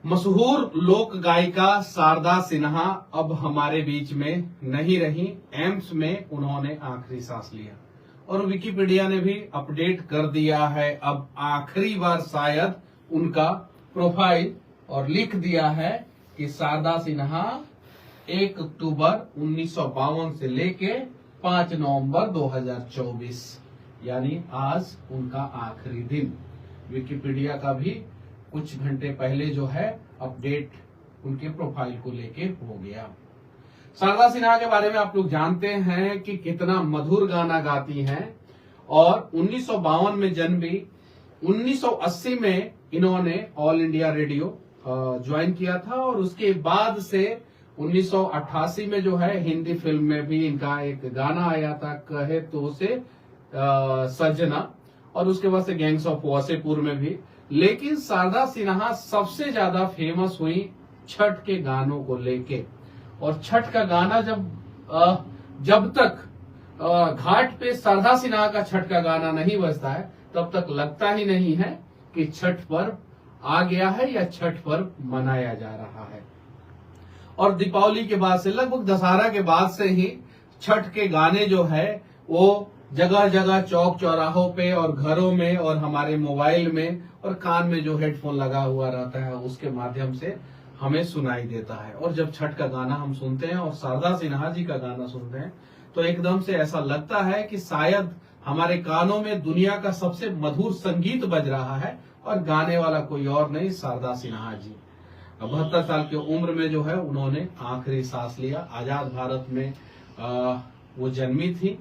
मशहूर लोक गायिका शारदा सिन्हा अब हमारे बीच में नहीं रही। एम्स में उन्होंने आखिरी सांस लिया और विकिपीडिया ने भी अपडेट कर दिया है अब आखिरी बार शायद उनका प्रोफाइल, और लिख दिया है कि शारदा सिन्हा 1 अक्टूबर 1952 से लेके 5 नवंबर 2024 यानी आज उनका आखिरी दिन। विकिपीडिया का भी कुछ घंटे पहले जो है अपडेट उनके प्रोफाइल को लेके हो गया। शारदा सिन्हा के बारे में आप लोग जानते हैं कि कितना मधुर गाना गाती हैं और 1952 में जन्म भी 1980 में इन्होंने ऑल इंडिया रेडियो ज्वाइन किया था और उसके बाद से 1988 में जो है हिंदी फिल्म में भी इनका एक गाना आया था, कहे तो से सजना, और उसके बाद से गैंग्स ऑफ वासेपुर में भी। लेकिन शारदा सिन्हा सबसे ज्यादा फेमस हुई छठ के गानों को लेके, और छठ का गाना जब तक घाट पे शारदा सिन्हा का छठ का गाना नहीं बजता है तब तक लगता ही नहीं है कि छठ पर्व आ गया है या छठ पर्व मनाया जा रहा है। और दीपावली के बाद से, लगभग दशहरा के बाद से ही छठ के गाने जो है वो जगह जगह चौक चौराहों पे और घरों में और हमारे मोबाइल में और कान में जो हेडफोन लगा हुआ रहता है उसके माध्यम से हमें सुनाई देता है। और जब छठ का गाना हम सुनते हैं और शारदा सिन्हा जी का गाना सुनते हैं तो एकदम से ऐसा लगता है कि शायद हमारे कानों में दुनिया का सबसे मधुर संगीत बज रहा है और गाने वाला कोई और नहीं, शारदा सिन्हा जी। 72 साल की उम्र में जो है उन्होंने आखिरी सांस लिया। आजाद भारत में वो जन्मी थी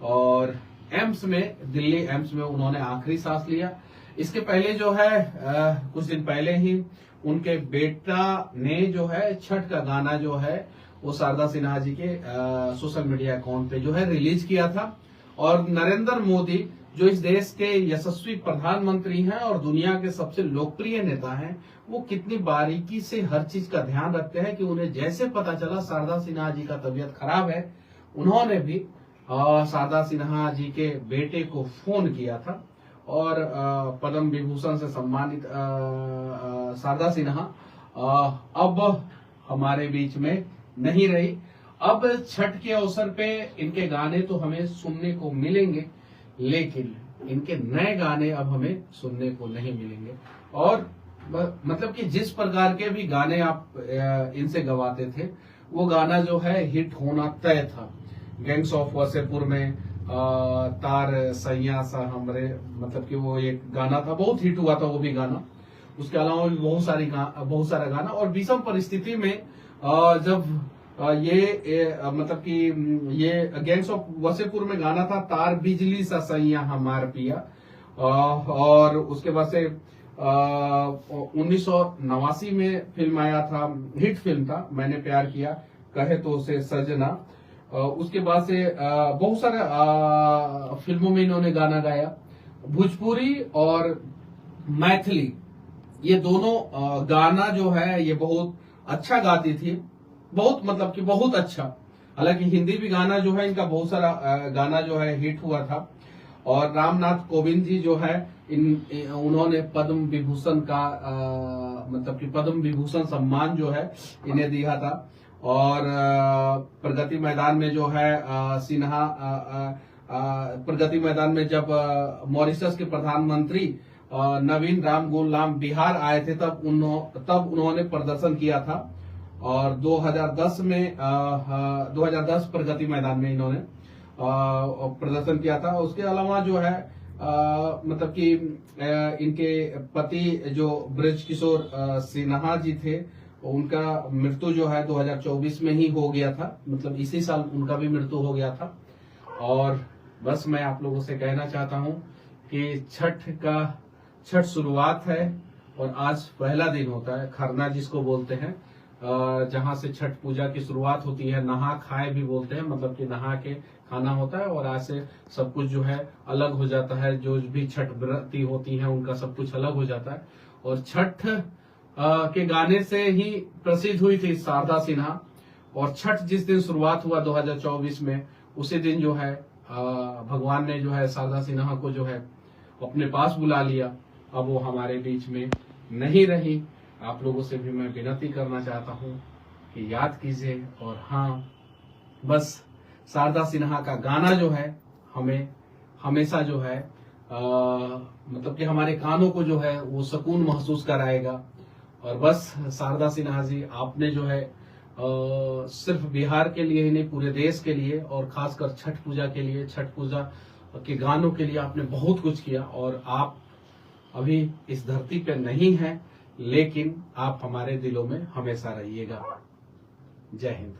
और एम्स में, दिल्ली एम्स में उन्होंने आखिरी सांस लिया। इसके पहले जो है कुछ दिन पहले ही उनके बेटा ने जो है छठ का गाना जो है वो शारदा सिन्हा जी के सोशल मीडिया अकाउंट पे जो है रिलीज किया था। और नरेंद्र मोदी जो इस देश के यशस्वी प्रधानमंत्री हैं और दुनिया के सबसे लोकप्रिय नेता हैं, वो कितनी बारीकी से हर चीज का ध्यान रखते हैं कि उन्हें जैसे पता चला शारदा सिन्हा जी का तबीयत खराब है, उन्होंने भी शारदा सिन्हा जी के बेटे को फोन किया था और पद्म विभूषण से सम्मानित शारदा सिन्हा अब हमारे बीच में नहीं रही। अब छठ के अवसर पे इनके गाने तो हमें सुनने को मिलेंगे, लेकिन इनके नए गाने अब हमें सुनने को नहीं मिलेंगे। और मतलब कि जिस प्रकार के भी गाने आप इनसे गवाते थे वो गाना जो है हिट होना तय था। गैंग्स ऑफ वासेपुर में तार सैया सा हमरे, मतलब कि वो एक गाना था, बहुत हिट हुआ था वो भी गाना। उसके अलावा भी बहुत सारा गाना। और विषम परिस्थिति में जब ये मतलब कि ये गैंग्स ऑफ वासेपुर में गाना था तार बिजली सा सैया हमार पिया, और उसके बाद से 1989 में फिल्म आया था, हिट फिल्म था मैंने प्यार किया, कहे तो से सजना। उसके बाद से बहुत सारे फिल्मों में इन्होंने गाना गाया। भोजपुरी और मैथिली ये दोनों गाना जो है ये बहुत अच्छा गाती थी, बहुत मतलब कि बहुत अच्छा। हालांकि हिंदी भी गाना जो है इनका बहुत सारा गाना जो है हिट हुआ था। और रामनाथ कोविंद जी जो है उन्होंने पद्म विभूषण का मतलब कि पद्म विभूषण सम्मान जो है इन्हें दिया था। और प्रगति मैदान में जो है सिन्हा प्रगति मैदान में जब मॉरिशस के प्रधानमंत्री नवीन रामगोलाम बिहार आए थे तब उन्होंने प्रदर्शन किया था। और 2010 प्रगति मैदान में इन्होंने प्रदर्शन किया था। उसके अलावा जो है मतलब कि इनके पति जो ब्रज किशोर सिन्हा जी थे, उनका मृत्यु जो है 2024 में ही हो गया था, मतलब इसी साल उनका भी मृत्यु हो गया था। और बस मैं आप लोगों से कहना चाहता हूं कि छठ शुरुआत है और आज पहला दिन होता है, खरना जिसको बोलते हैं, जहां से छठ पूजा की शुरुआत होती है। नहा खाए भी बोलते हैं, मतलब कि नहा के खाना होता है और आज से सब कुछ जो है अलग हो जाता है। जो भी छठ व्रती होती हैं उनका सब कुछ अलग हो जाता है। और छठ के गाने से ही प्रसिद्ध हुई थी शारदा सिन्हा। और छठ जिस दिन शुरुआत हुआ 2024 में, उसी दिन जो है भगवान ने जो है शारदा सिन्हा को जो है अपने पास बुला लिया। अब वो हमारे बीच में नहीं रही। आप लोगों से भी मैं विनती करना चाहता हूँ कि याद कीजिए। और हाँ, बस शारदा सिन्हा का गाना जो है हमें हमेशा जो है मतलब कि हमारे कानों को जो है वो सुकून महसूस कराएगा। और बस शारदा सिन्हा जी, आपने जो है सिर्फ बिहार के लिए ही नहीं, पूरे देश के लिए और खासकर छठ पूजा के लिए, छठ पूजा के गानों के लिए आपने बहुत कुछ किया। और आप अभी इस धरती पे नहीं हैं, लेकिन आप हमारे दिलों में हमेशा रहिएगा। जय हिंद।